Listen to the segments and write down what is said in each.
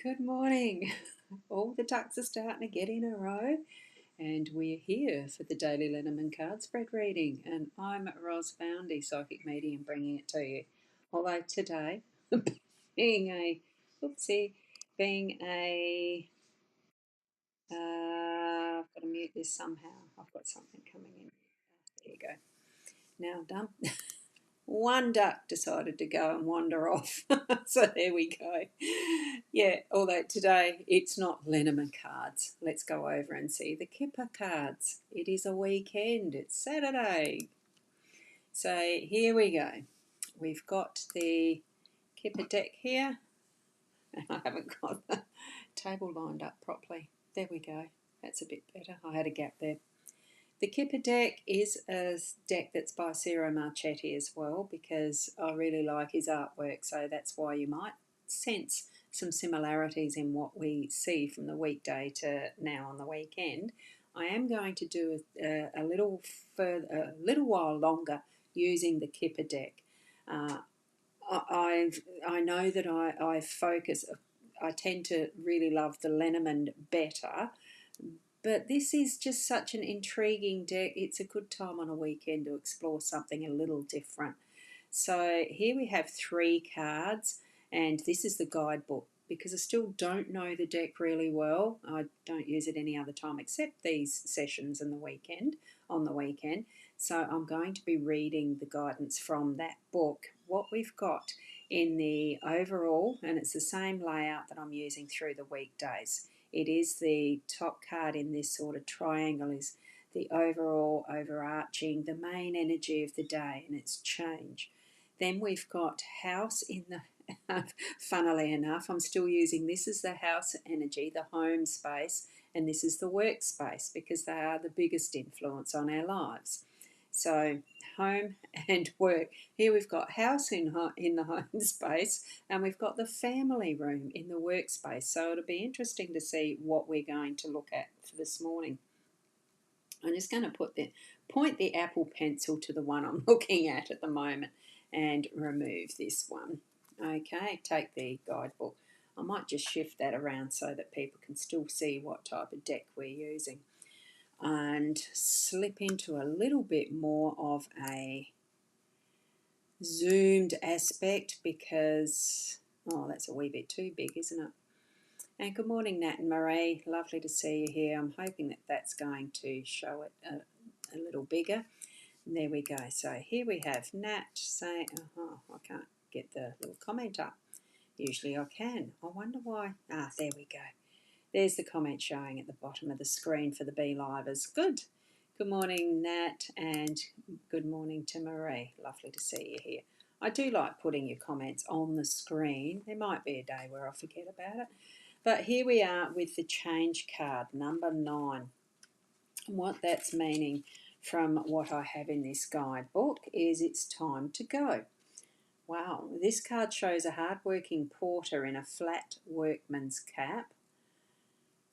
Good morning. All the ducks are starting to get in a row, and we're here for the daily Lenormand card spread reading. And I'm Ros Boundy, psychic medium, bringing it to you. Although today, being a, oopsie, being a, I've got to mute this somehow. I've got something coming in. There you go. Now done. One duck decided to go and wander off. So there we go. Yeah, although today it's not Lenormand cards. Let's go over and see the Kipper cards. It is a weekend. It's Saturday. So here we go. We've got the Kipper deck here. I haven't got the table lined up properly. There we go. That's a bit better. I had a gap there. The Kipper deck is a deck that's by Ciro Marchetti as well, because I really like his artwork, so that's why you might sense some similarities in what we see from the weekday to now on the weekend. I am going to do a little while longer using the Kipper deck. I know that I focus. I tend to really love the Lenormand better. But this is just such an intriguing deck. It's a good time on a weekend to explore something a little different. So here we have 3 cards, and this is the guidebook, because I still don't know the deck really well. I don't use it any other time except these sessions on the weekend. So I'm going to be reading the guidance from that book. What we've got in the overall, and it's the same layout that I'm using through the weekdays. It is the top card in this sort of triangle is the overall, overarching, the main energy of the day and its change. Then we've got house in the, funnily enough, I'm still using this as the house energy, the home space, and this is the workspace, because they are the biggest influence on our lives. So home and work. Here we've got house in the home space, and we've got the family room in the workspace. So it'll be interesting to see what we're going to look at for this morning. I'm just going to point the Apple Pencil to the one I'm looking at the moment and remove this one. Okay, take the guidebook. I might just shift that around so that people can still see what type of deck we're using, and slip into a little bit more of a zoomed aspect, because, oh, that's a wee bit too big, isn't it? And good morning, Nat and Marie. Lovely to see you here. I'm hoping that that's going to show it a little bigger. And there we go. So here we have Nat saying, I can't get the little comment up. Usually I can. I wonder why. There we go. There's the comment showing at the bottom of the screen for the BeLivers. Good. Good morning, Nat, and good morning to Marie. Lovely to see you here. I do like putting your comments on the screen. There might be a day where I forget about it. But here we are with the change card, number 9. And what that's meaning from what I have in this guidebook is it's time to go. Wow, this card shows a hard-working porter in a flat workman's cap,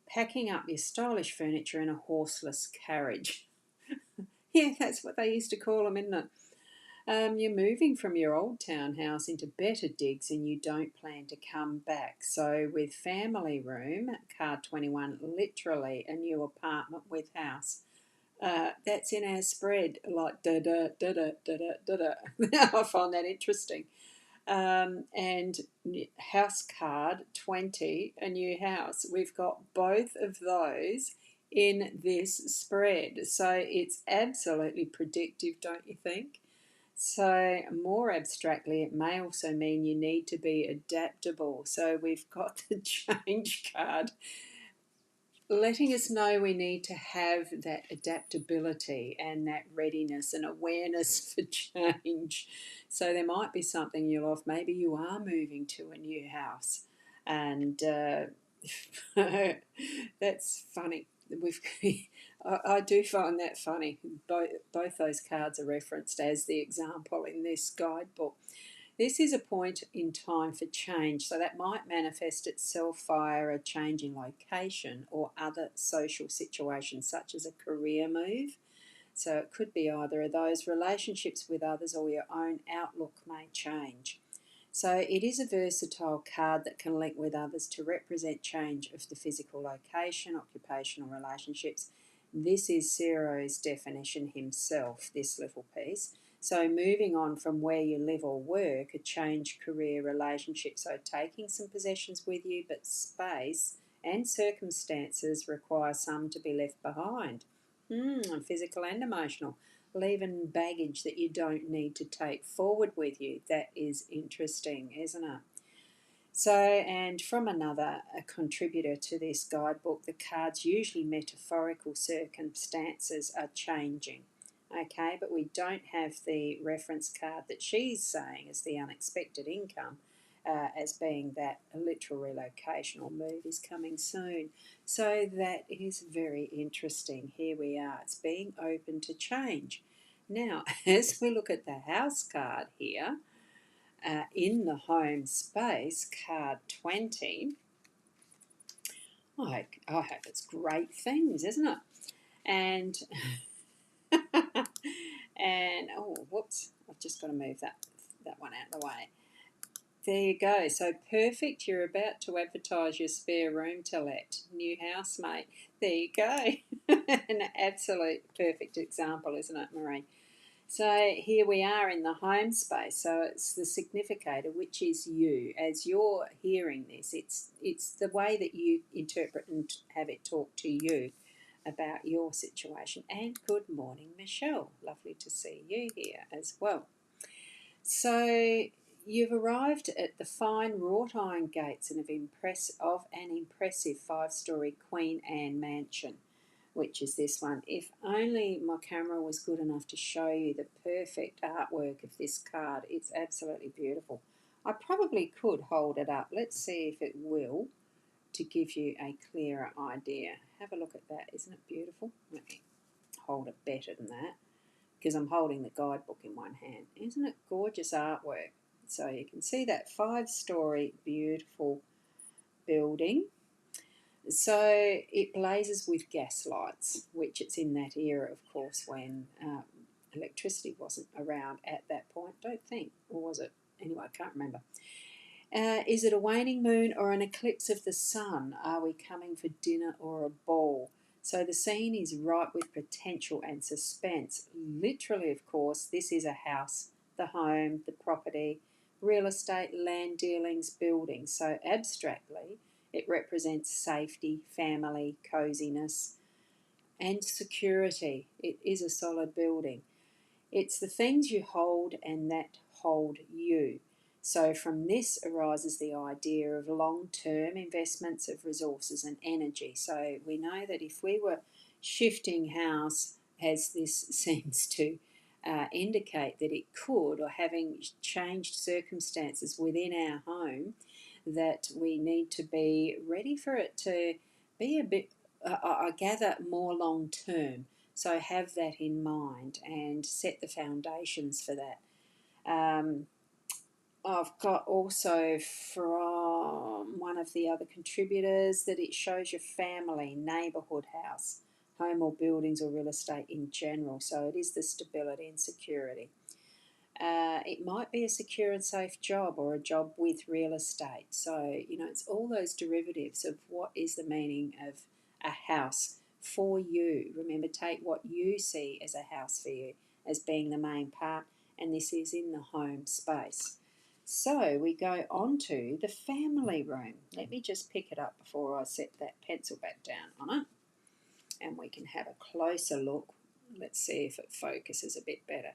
packing up your stylish furniture in a horseless carriage. Yeah, that's what they used to call them, isn't it? You're moving from your old townhouse into better digs, and you don't plan to come back. So with family room, card 21, literally a new apartment with house. That's in our spread, like da-da. I find that interesting. And house card 20, a new house. We've got both of those in this spread. So it's absolutely predictive, don't you think? So more abstractly, it may also mean you need to be adaptable. So we've got the change card letting us know we need to have that adaptability and that readiness and awareness for change. So there might be something you're off. Maybe you are moving to a new house, and that's funny. I do find that funny. Both those cards are referenced as the example in this guidebook. This is a point in time for change, so that might manifest itself via a change in location or other social situations, such as a career move. So it could be either of those. Relationships with others or your own outlook may change. So it is a versatile card that can link with others to represent change of the physical location, occupational relationships. This is Ciro's definition himself, this little piece. So moving on from where you live or work, a change, career, relationship. So taking some possessions with you, but space and circumstances require some to be left behind. Physical and emotional. Leaving baggage that you don't need to take forward with you. That is interesting, isn't it? So, and from another a contributor to this guidebook, the cards usually metaphorical circumstances are changing. Okay, but we don't have the reference card that she's saying as the unexpected income, as being that a literal relocation or move is coming soon. So that is very interesting. Here we are. It's being open to change. Now, as we look at the house card here, in the home space, card 20, I hope it's great things, isn't it? And and oh, whoops, I've just got to move that one out of the way. There you go. So perfect. You're about to advertise your spare room to let. New housemate. There you go. An absolute perfect example, isn't it, Marie? So here we are in the home space. So it's the significator, which is you. As you're hearing this, it's the way that you interpret and have it talk to you about your situation. And good morning, Michelle. Lovely to see you here as well. So you've arrived at the fine wrought iron gates of an impressive 5-story Queen Anne mansion, which is this one. If only my camera was good enough to show you the perfect artwork of this card. It's absolutely beautiful. I probably could hold it up. Let's see if it will, to give you a clearer idea. Have a look at that. Isn't it beautiful? Let me hold it better than that, because I'm holding the guidebook in one hand. Isn't it gorgeous artwork? So you can see that 5-story beautiful building. So it blazes with gas lights, which it's in that era, of course, when electricity wasn't around at that point, don't think. Or was it? Anyway, I can't remember. Is it a waning moon or an eclipse of the sun? Are we coming for dinner or a ball? So the scene is ripe with potential and suspense. Literally, of course, this is a house, the home, the property, real estate, land dealings, buildings. So abstractly, it represents safety, family, coziness, and security. It is a solid building. It's the things you hold and that hold you. So from this arises the idea of long-term investments of resources and energy. So we know that if we were shifting house, as this seems to indicate that it could, or having changed circumstances within our home, that we need to be ready for it to be a bit, I gather, more long-term. So have that in mind and set the foundations for that. I've got also from one of the other contributors that it shows your family, neighbourhood, house, home or buildings or real estate in general. So it is the stability and security. It might be a secure and safe job or a job with real estate. So, it's all those derivatives of what is the meaning of a house for you. Remember, take what you see as a house for you as being the main part, and this is in the home space. So we go on to the family room. Let me just pick it up before I set that pencil back down on it, and we can have a closer look. Let's see if it focuses a bit better.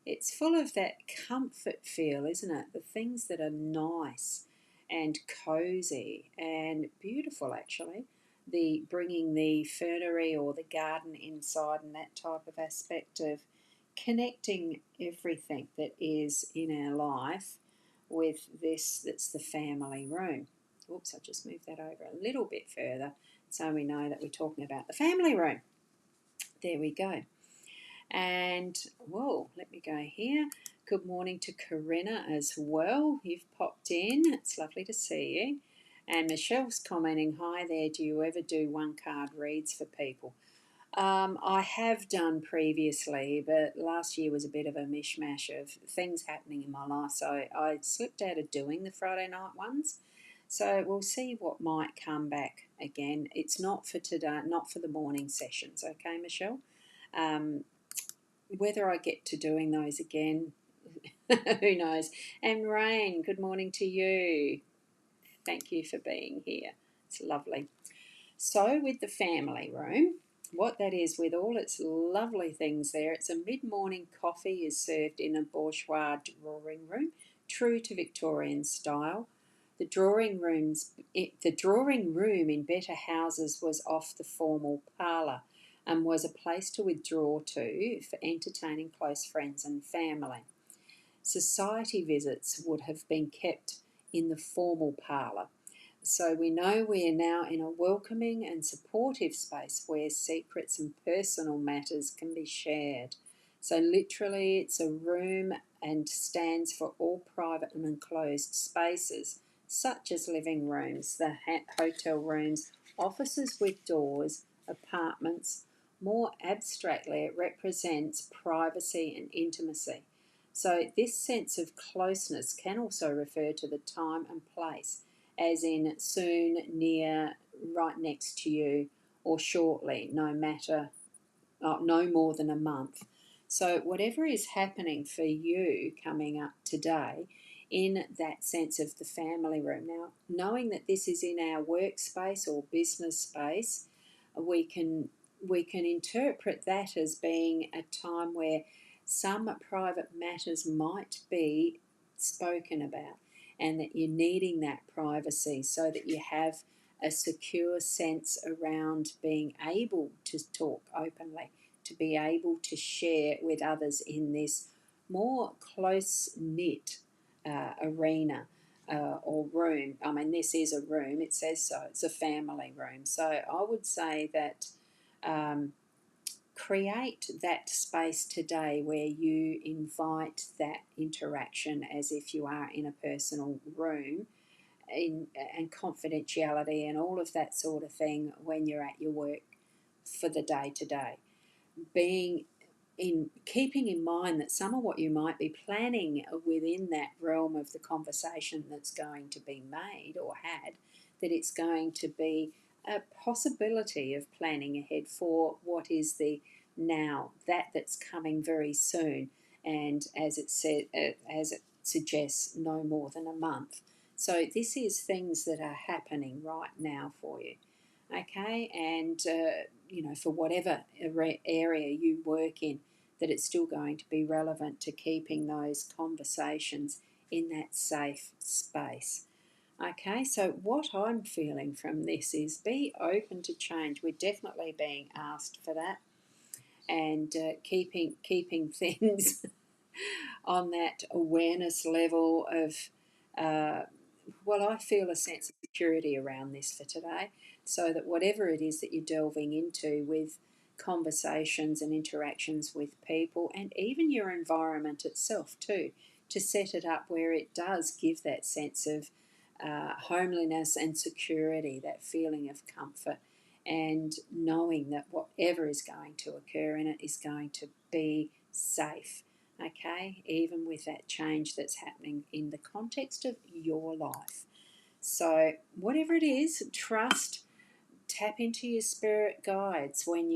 It's full of that comfort feel, isn't it? The things that are nice and cozy and beautiful, actually. The bringing the fernery or the garden inside and that type of aspect of connecting everything that is in our life with this that's the family room. Oops, I just moved that over a little bit further so we know that we're talking about the family room. There we go. And, whoa, let me go here. Good morning to Corinna as well. You've popped in. It's lovely to see you. And Michelle's commenting, hi there, do you ever do one-card reads for people? I have done previously, but last year was a bit of a mishmash of things happening in my life, so I slipped out of doing the Friday night ones. So we'll see what might come back again. It's not for today, not for the morning sessions, okay, Michelle? Um, whether I get to doing those again, who knows? And Rain, good morning to you. Thank you for being here. It's lovely. So, with the family room, what that is, with all its lovely things there, it's a mid morning coffee is served in a bourgeois drawing room, true to Victorian style. The drawing room in better houses was off the formal parlour and was a place to withdraw to for entertaining close friends and family. Society visits would have been kept in the formal parlour. So we know we are now in a welcoming and supportive space where secrets and personal matters can be shared. So literally it's a room and stands for all private and enclosed spaces, such as living rooms, the hotel rooms, offices with doors, apartments. More abstractly, it represents privacy and intimacy. So this sense of closeness can also refer to the time and place, as in soon, near, right next to you, or shortly, no more than a month. So, whatever is happening for you coming up today in that sense of the family room. Now, knowing that this is in our workspace or business space, we can we can interpret that as being a time where some private matters might be spoken about, and that you're needing that privacy so that you have a secure sense around being able to talk openly, to be able to share with others in this more close knit arena or room. I mean, this is a room, it says so, it's a family room. So I would say that um, create that space today where you invite that interaction as if you are in a personal room and confidentiality and all of that sort of thing when you're at your work for the day to day. Being in keeping in mind that some of what you might be planning within that realm of the conversation that's going to be made or had, that it's going to be a possibility of planning ahead for what is the now, that's coming very soon, and as it suggests, no more than a month. So this is things that are happening right now for you, okay? And for whatever area you work in, that it's still going to be relevant to keeping those conversations in that safe space. Okay, so what I'm feeling from this is be open to change. We're definitely being asked for that, and keeping things on that awareness level of, uh, well, I feel a sense of security around this for today, so that whatever it is that you're delving into with conversations and interactions with people, and even your environment itself too, to set it up where it does give that sense of homeliness and security, that feeling of comfort, and knowing that whatever is going to occur in it is going to be safe. Okay, even with that change that's happening in the context of your life. So, whatever it is, trust, tap into your spirit guides when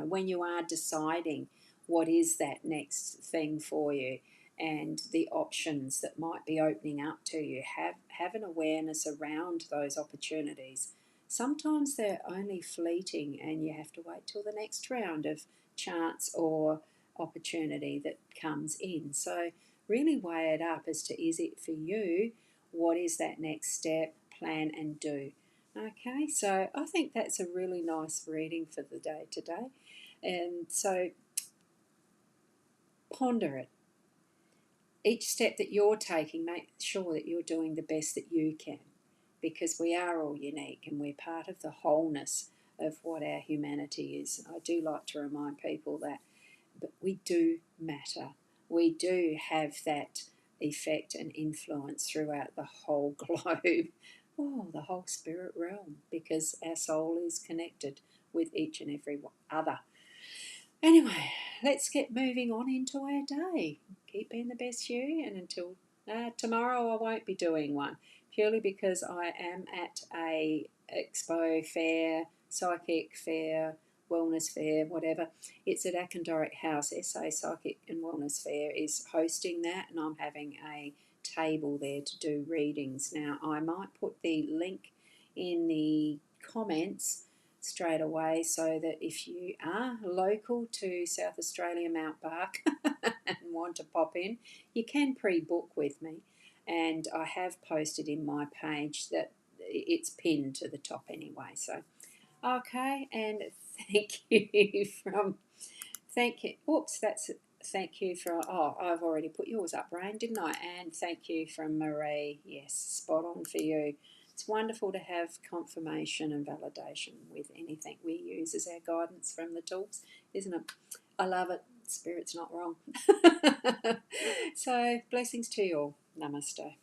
when you are deciding what is that next thing for you and the options that might be opening up to you. Have an awareness around those opportunities. Sometimes they're only fleeting and you have to wait till the next round of chance or opportunity that comes in. So really weigh it up as to, is it for you? What is that next step? Plan and do. Okay, so I think that's a really nice reading for the day today. And so ponder it. Each step that you're taking, make sure that you're doing the best that you can, because we are all unique and we're part of the wholeness of what our humanity is. I do like to remind people that, but we do matter. We do have that effect and influence throughout the whole globe, the whole spirit realm, because our soul is connected with each and every other. Anyway, let's get moving on into our day. Keep being the best you, and until tomorrow I won't be doing one, purely because I am at a expo fair, psychic fair, wellness fair, whatever. It's at Akendoric House. SA Psychic and Wellness Fair is hosting that, and I'm having a table there to do readings. Now, I might put the link in the comments straight away, so that if you are local to South Australia, Mount Bark, and want to pop in, you can pre-book with me. And I have posted in my page that it's pinned to the top anyway. So, okay, and thank you for, oh, I've already put yours up, Rain, didn't I? And thank you from Marie. Yes, spot on for you. It's wonderful to have confirmation and validation with anything we use as our guidance from the tools, isn't it? I love it. Spirit's not wrong. So, blessings to you all. Namaste.